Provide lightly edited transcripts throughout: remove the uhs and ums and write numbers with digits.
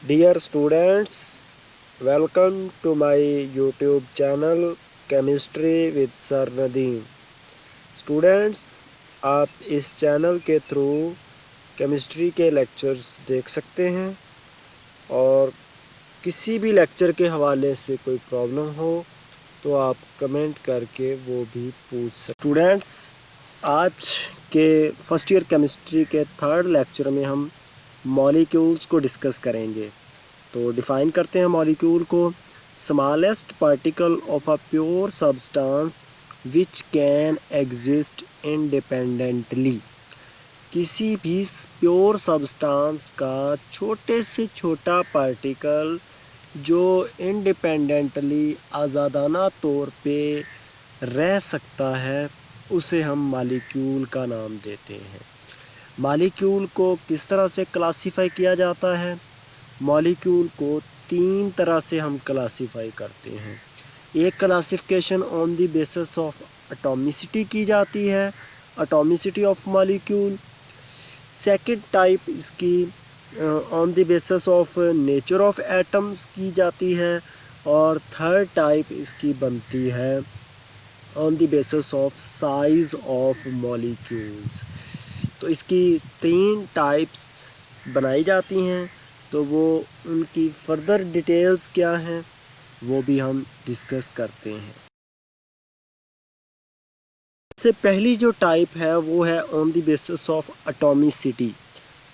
Dear students, welcome to my YouTube channel Chemistry with Sir Nadeem. Students, आप इस channel के through chemistry के lectures देख सकते हैं और किसी भी लेक्चर के हवाले से कोई प्रॉब्लम हो तो आप कमेंट करके वो भी पूछ सकते। स्टूडेंट्स, आज के फर्स्ट ईयर केमिस्ट्री के थर्ड लेक्चर में हम मॉलिक्यूल्स को डिस्कस करेंगे। तो डिफ़ाइन करते हैं मॉलिक्यूल को। Smallest particle of a pure substance which can exist independently. किसी भी प्योर सब्सटेंस का छोटे से छोटा पार्टिकल जो इंडिपेंडेंटली आज़ादाना तौर पे रह सकता है उसे हम मॉलिक्यूल का नाम देते हैं। मॉलिक्यूल को किस तरह से क्लासिफाई किया जाता है? मॉलिक्यूल को तीन तरह से हम क्लासिफाई करते हैं। एक classification on the basis of atomicity की जाती है, atomicity of molecule. Second type इसकी on the basis of nature of atoms की जाती है और थर्ड टाइप इसकी बनती है on the basis of size of molecules. तो इसकी तीन टाइप्स बनाई जाती हैं, तो वो उनकी फर्दर डिटेल्स क्या हैं वो भी हम डिस्कस करते हैं। सबसे पहली जो टाइप है वो है on the basis of atomicity.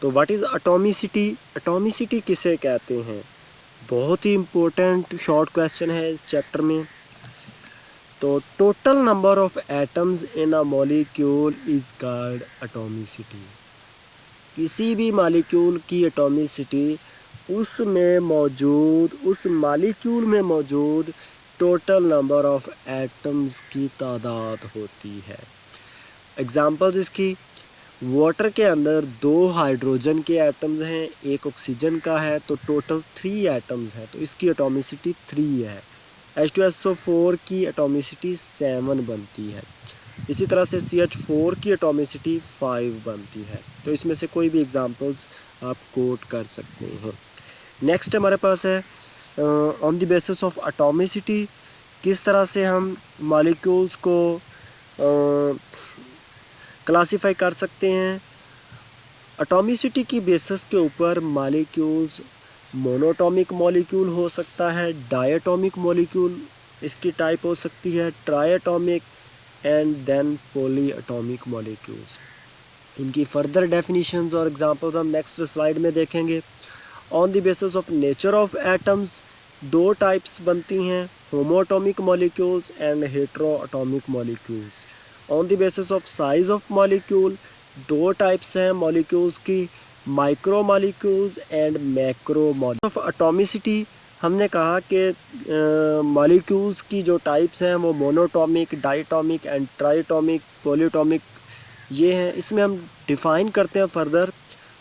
तो व्हाट इज़ एटॉमिसिटी? एटॉमिसिटी किसे कहते हैं? बहुत ही इम्पोर्टेंट शॉर्ट क्वेश्चन है इस चैप्टर में। तो total number of atoms in a molecule is called atomicity. किसी भी मॉलिक्यूल की एटॉमिसिटी उस मॉलिक्यूल में मौजूद टोटल नंबर ऑफ एटम्स की तादाद होती है। एग्जांपल्स इसकी, वाटर के अंदर 2 हाइड्रोजन के एटम्स हैं, एक ऑक्सीजन का है, तो टोटल 3 एटम्स हैं, तो इसकी एटॉमिसिटी 3 है। H2SO4 की एटॉमिसिटी 7 बनती है। इसी तरह से CH4 की एटॉमिसिटी 5 बनती है। तो इसमें से कोई भी एग्जांपल्स आप कोट कर सकते हैं। नेक्स्ट हमारे पास है on the basis of atomicity, किस तरह से हम मॉलिक्यूल्स को क्लासिफाई कर सकते हैं। एटॉमिसिटी की बेसिस के ऊपर मॉलिक्यूल्स मोनोटॉमिक मॉलिक्यूल हो सकता है, डायटॉमिक मॉलिक्यूल इसकी टाइप हो सकती है, triatomic and then polyatomic molecules. इनकी फर्दर डेफिनेशंस और एग्जांपल्स हम नेक्स्ट स्लाइड में देखेंगे। On the basis of nature of atoms 2 types बनती हैं, homoatomic molecules and heteroatomic molecules. On the basis of size of molecule 2 types हैं molecules की, micro molecules and macro molecules. Of atomicity हमने कहा कि molecules की जो टाइप्स हैं वो monoatomic, diatomic and triatomic, polyatomic ये हैं। इसमें हम डिफ़ाइन करते हैं फर्दर,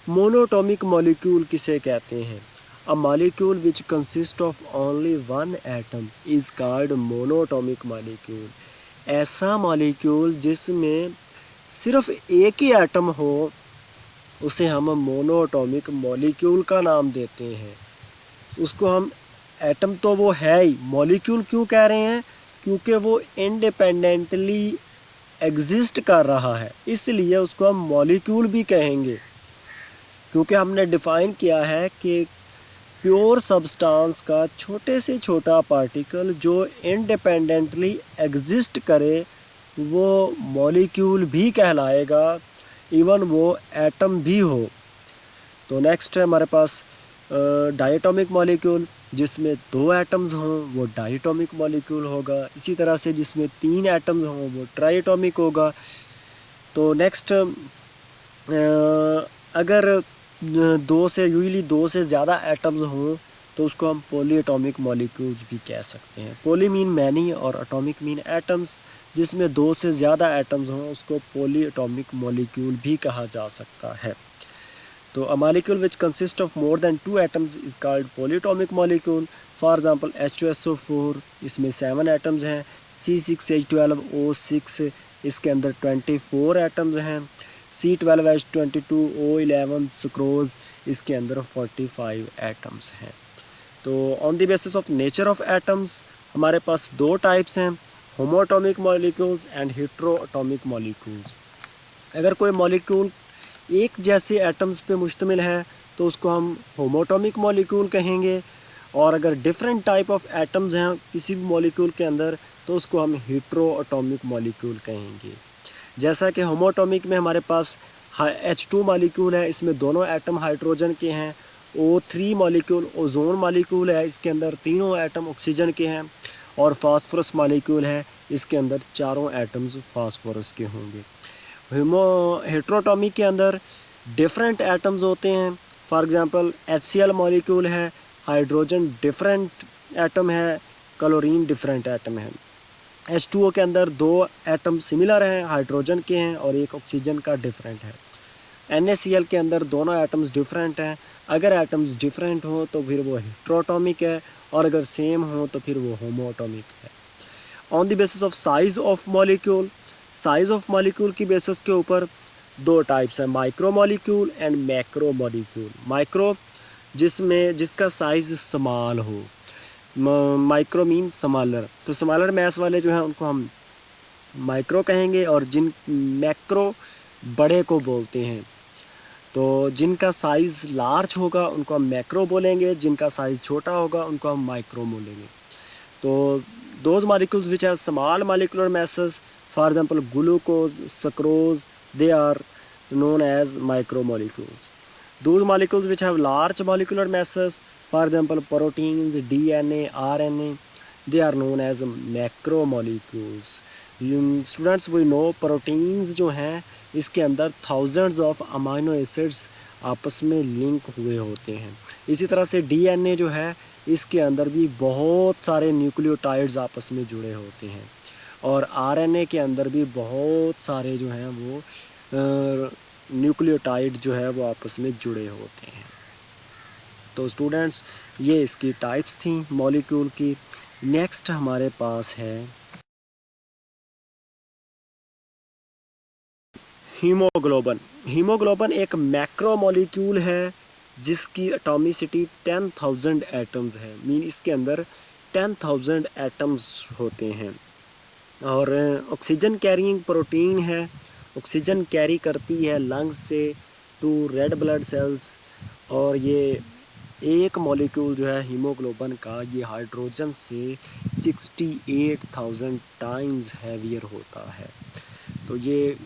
मोनोटॉमिक मॉलिक्यूल किसे कहते हैं? A molecule which consist of only 1 atom is called monoatomic molecule. ऐसा मॉलिक्यूल जिसमें सिर्फ एक ही एटम हो उसे हम मोनोटॉमिक मॉलिक्यूल का नाम देते हैं। उसको हम, एटम तो वो है ही, मॉलिक्यूल क्यों कह रहे हैं? क्योंकि वो इंडिपेंडेंटली एग्जिस्ट कर रहा है, इसलिए उसको हम मॉलिक्यूल भी कहेंगे। क्योंकि हमने डिफ़ाइन किया है कि प्योर सब्सटेंस का छोटे से छोटा पार्टिकल जो इंडिपेंडेंटली एग्जिस्ट करे वो मॉलिक्यूल भी कहलाएगा, इवन वो एटम भी हो। तो नेक्स्ट है हमारे पास डायटॉमिक मॉलिक्यूल, जिसमें 2 एटम्स हों वो डायटॉमिक मॉलिक्यूल होगा। इसी तरह से जिसमें 3 एटम्स हों वो ट्राइटॉमिक होगा। तो नेक्स्ट अगर 2 से ज़्यादा एटम्स हों तो उसको हम पॉलीएटॉमिक मॉलिक्यूल्स भी कह सकते हैं। पॉली मीन मैनी और एटॉमिक मीन एटम्स, जिसमें 2 से ज़्यादा एटम्स हों उसको पॉलीएटॉमिक मॉलिक्यूल भी कहा जा सकता है। तो a molecule which consists of more than 2 atoms is called polyatomic molecule. For example H2SO4, इसमें 7 एटम्स हैं, C6H12O6 इसके अंदर 24 एटम्स हैं, C12H22O11 सुक्रोज इसके अंदर 45 एटम्स हैं। तो on the basis of nature of atoms हमारे पास दो टाइप्स हैं, होमोएटॉमिक मॉलिक्यूल्स एंड हेटेरोएटॉमिक मॉलिक्यूल्स। अगर कोई मॉलिक्यूल एक जैसे एटम्स पे मुश्तमिल है तो उसको हम होमोएटॉमिक मॉलिक्यूल कहेंगे, और अगर डिफरेंट टाइप ऑफ एटम्स हैं किसी भी मॉलिक्यूल के अंदर तो उसको हम हेटेरोएटॉमिक मॉलिक्यूल कहेंगे। जैसा कि होमोएटॉमिक में हमारे पास H2 मॉलिक्यूल है, इसमें दोनों एटम हाइड्रोजन के हैं। O3 मॉलिक्यूल ओजोन मॉलिक्यूल है, इसके अंदर तीनों एटम ऑक्सीजन के हैं। और फास्फोरस मॉलिक्यूल है, इसके अंदर चारों एटम्स फास्फोरस के होंगे। हेटेरोएटॉमिक के अंदर डिफरेंट एटम्स होते हैं। फॉर एग्जांपल HCl मॉलिक्यूल है, हाइड्रोजन डिफरेंट एटम है, क्लोरीन डिफरेंट एटम है। H2O के अंदर दो एटम सिमिलर हैं, हाइड्रोजन के हैं, और एक ऑक्सीजन का डिफरेंट है। NaCl के अंदर दोनों एटम्स डिफरेंट हैं। अगर एटम्स डिफरेंट हो तो फिर वो हेटेरोएटॉमिक है, और अगर सेम हो तो फिर वो होमोएटॉमिक है। On the basis of size of molecule, size of molecule की बेसिस के ऊपर दो टाइप्स हैं, micro molecule and macro molecule. Micro जिसका साइज स्मॉल हो, माइक्रो मीन स्मॉलर, तो स्मॉलर मैस वाले जो हैं उनको हम माइक्रो कहेंगे, और जिन मैक्रो बड़े को बोलते हैं। तो जिनका साइज़ लार्ज होगा उनको हम मैक्रो बोलेंगे, जिनका साइज़ छोटा होगा उनको हम माइक्रो बोलेंगे। तो those molecules which have small molecular masses, for example glucose, sucrose, they are known as micromolecules. Those molecules which have large molecular masses, for example proteins, DNA, RNA, they are known as macromolecules. Students, we know proteins जो हैं इसके अंदर thousands of amino acids आपस में link हुए होते हैं। इसी तरह से DNA जो है इसके अंदर भी बहुत सारे न्यूक्लियोटाइड्स आपस में जुड़े होते हैं, और RNA के अंदर भी बहुत सारे जो हैं वो न्यूक्लियोटाइड जो है वो आपस में जुड़े होते हैं। तो स्टूडेंट्स, ये इसकी टाइप्स थी मॉलिक्यूल की। नेक्स्ट हमारे पास है हीमोग्लोबिन। हीमोग्लोबिन एक मैक्रो मॉलिक्यूल है जिसकी एटॉमिसिटी 10,000 एटम्स है, मीन इसके अंदर 10,000 एटम्स होते हैं। और ऑक्सीजन कैरिंग प्रोटीन है, ऑक्सीजन कैरी करती है लंग्स से टू रेड ब्लड सेल्स। और ये एक मॉलिक्यूल जो है हीमोग्लोबिन का, ये हाइड्रोजन से 68,000 टाइम्स हैवियर होता है। तो ये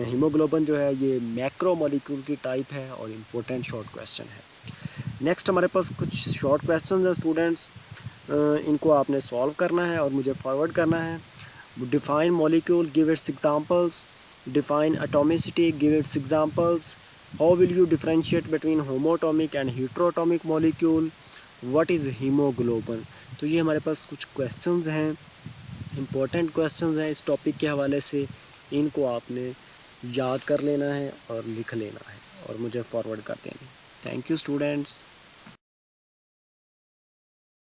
हीमोग्लोबिन जो है ये मैक्रो मॉलिक्यूल की टाइप है, और इम्पोर्टेंट शॉर्ट क्वेश्चन है। नेक्स्ट हमारे पास कुछ शॉर्ट क्वेश्चन है स्टूडेंट्स, इनको आपने सॉल्व करना है और मुझे फॉरवर्ड करना है। Define molecule, give its examples. Define atomicity, give its examples. How will you differentiate between homoatomic and heteroatomic molecule. What is haemoglobin. तो ये हमारे पास कुछ क्वेश्चंस हैं, इम्पोर्टेंट क्वेश्चंस हैं इस टॉपिक के हवाले से। इनको आपने याद कर लेना है और लिख लेना है और मुझे फॉरवर्ड कर देना। Thank you students.